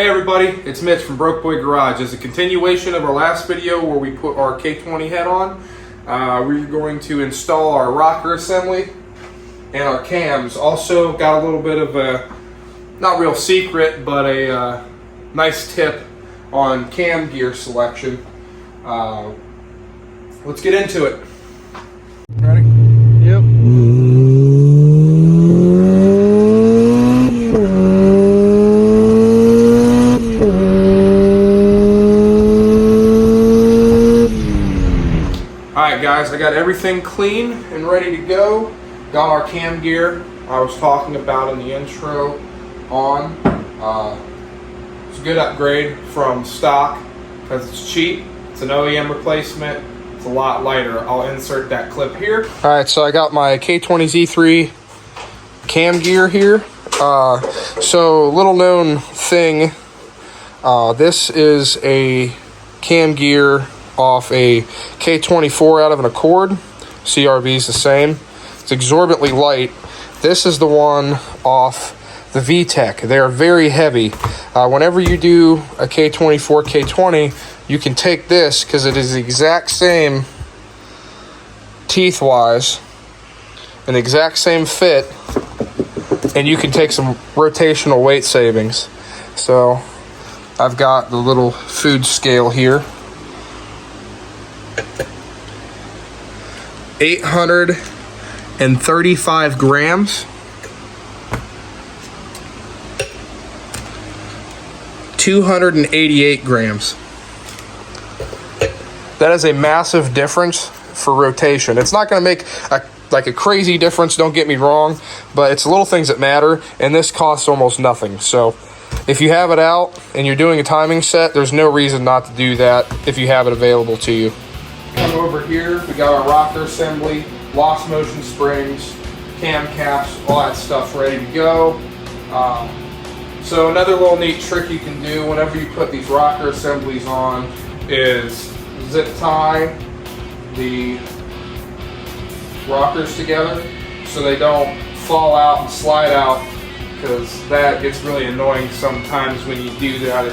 Hey everybody, it's Mitch from Broke Boy Garage. As a continuation of our last video where we put our K20 head on, we're going to install our rocker assembly and our cams. Also got a little bit of a, not real secret, but a nice tip on cam gear selection. Let's get into it. Ready? Yep. Alright guys, I got everything clean and ready to go. Got our cam gear I was talking about in the intro on. It's a good upgrade from stock because it's cheap. It's an OEM replacement. It's a lot lighter. I'll insert that clip here. Alright, so I got my K20Z3 cam gear here. So little known thing, this is a cam gear off a K24 out of an Accord. CRV is the same. It's exorbitantly light. This is the one off the VTEC. They are very heavy. Whenever you do a K24, K20, you can take this because it is the exact same teeth-wise, an exact same fit, and you can take some rotational weight savings. So I've got the little food scale here. 835 grams. 288 grams. That is a massive difference for rotation. It's not going to make a crazy difference, don't get me wrong, but it's little things that matter, and this costs almost nothing. So if you have it out and you're doing a timing set, there's no reason not to do that if you have it available to you. Come over here, we got our rocker assembly, lost motion springs, cam caps, all that stuff ready to go. So another little neat trick you can do whenever you put these rocker assemblies on is zip tie the rockers together so they don't fall out and slide out, because that gets really annoying sometimes when you do that.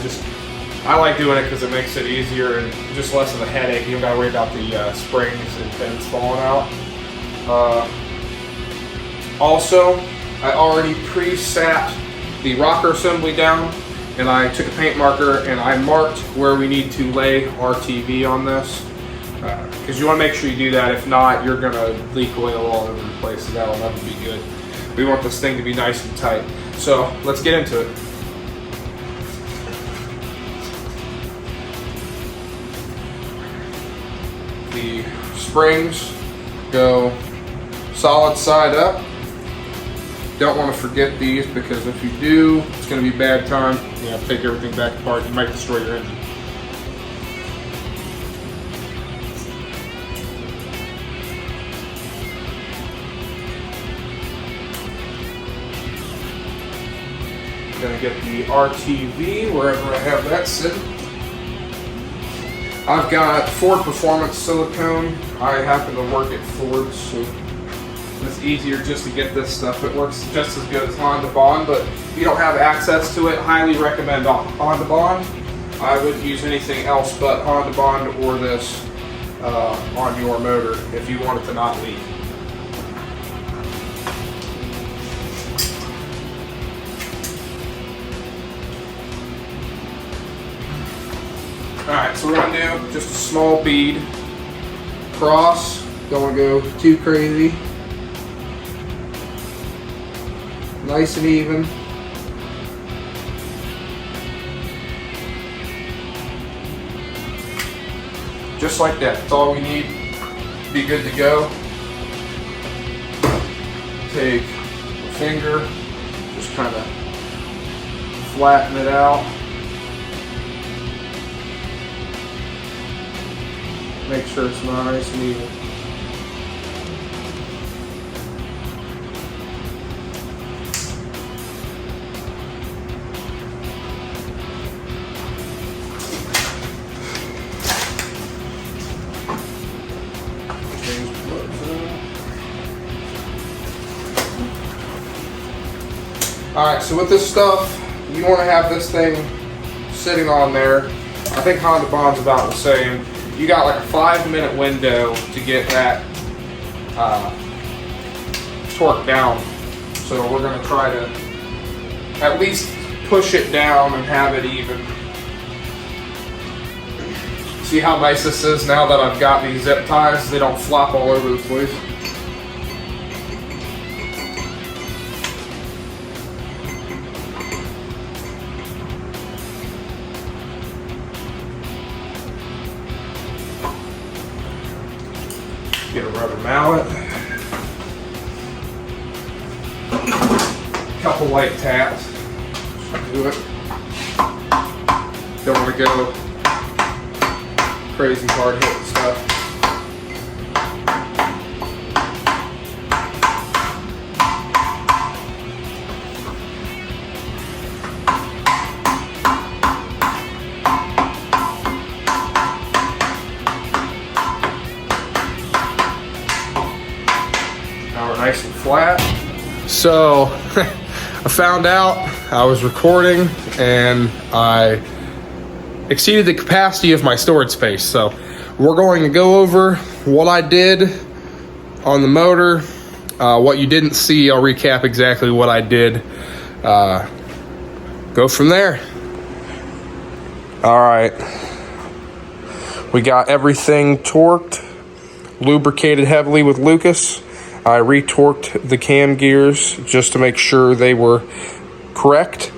I like doing it because it makes it easier and just less of a headache. You don't got to worry about the springs and pins falling out. Also, I already pre-sat the rocker assembly down, and I took a paint marker and I marked where we need to lay our TV on this, because you want to make sure you do that. If not, you're going to leak oil all over the place, and that'll never be good. We want this thing to be nice and tight. So let's get into it. The springs go solid side up. Don't want to forget these, because if you do, it's going to be bad time. You have to take everything back apart. You might destroy your engine. I'm going to get the RTV wherever I have that sitting. I've got Ford Performance silicone. I happen to work at Ford, so it's easier just to get this stuff. It works just as good as Honda Bond, but if you don't have access to it, highly recommend Honda Bond. I would use anything else but Honda Bond or this on your motor if you want it to not leak. Alright, so we're going to do just a small bead cross. Don't want to go too crazy. Nice and even. Just like that. That's all we need to be good to go. Take a finger, just kind of flatten it out. Make sure it's nice and even. Alright, so with this stuff, you want to have this thing sitting on there. I think Honda Bond's about the same. You got like a 5-minute window to get that torque down. So we're gonna try to at least push it down and have it even. See how nice this is now that I've got these zip ties? They don't flop all over the place. Get a rubber mallet. Couple light taps. Do it. Don't want to go crazy hard hitting stuff. Now we're nice and flat. So I found out I was recording and I exceeded the capacity of my storage space. So we're going to go over what I did on the motor. What you didn't see, I'll recap exactly what I did. Go from there. All right. We got everything torqued, lubricated heavily with Lucas. I retorqued the cam gears just to make sure they were correct.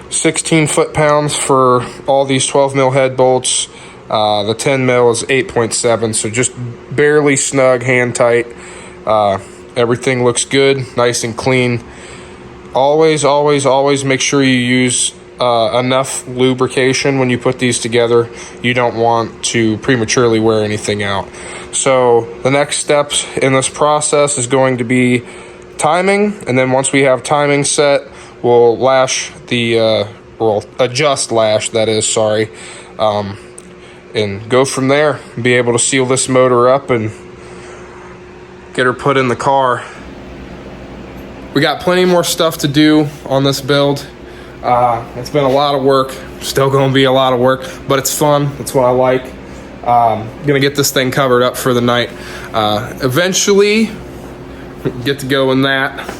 16 foot-pounds for all these 12 mil head bolts. The 10 mil is 8.7, so just barely snug, hand tight. Everything looks good, nice and clean. Always, always, always make sure you use enough lubrication when you put these together. You don't want to prematurely wear anything out. So the next steps in this process is going to be timing, and then once we have timing set, we'll lash the we'll adjust lash, that is, sorry, and go from there. Be able to seal this motor up and get her put in the car. We got plenty more stuff to do on this build. It's been a lot of work, still gonna be a lot of work, but it's fun. That's what I like. Gonna get this thing covered up for the night. Eventually get to go in that.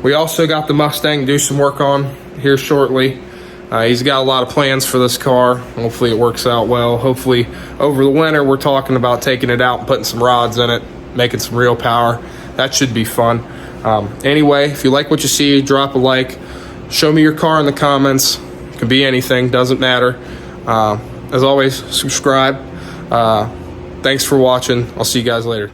We also got the Mustang to do some work on here shortly. He's got a lot of plans for this car. Hopefully it works out well. Hopefully over the winter we're talking about taking it out and putting some rods in it, making some real power. That should be fun. Anyway, if you like what you see, drop a like. Show me your car in the comments. It can be anything, doesn't matter. As always, subscribe. Thanks for watching. I'll see you guys later.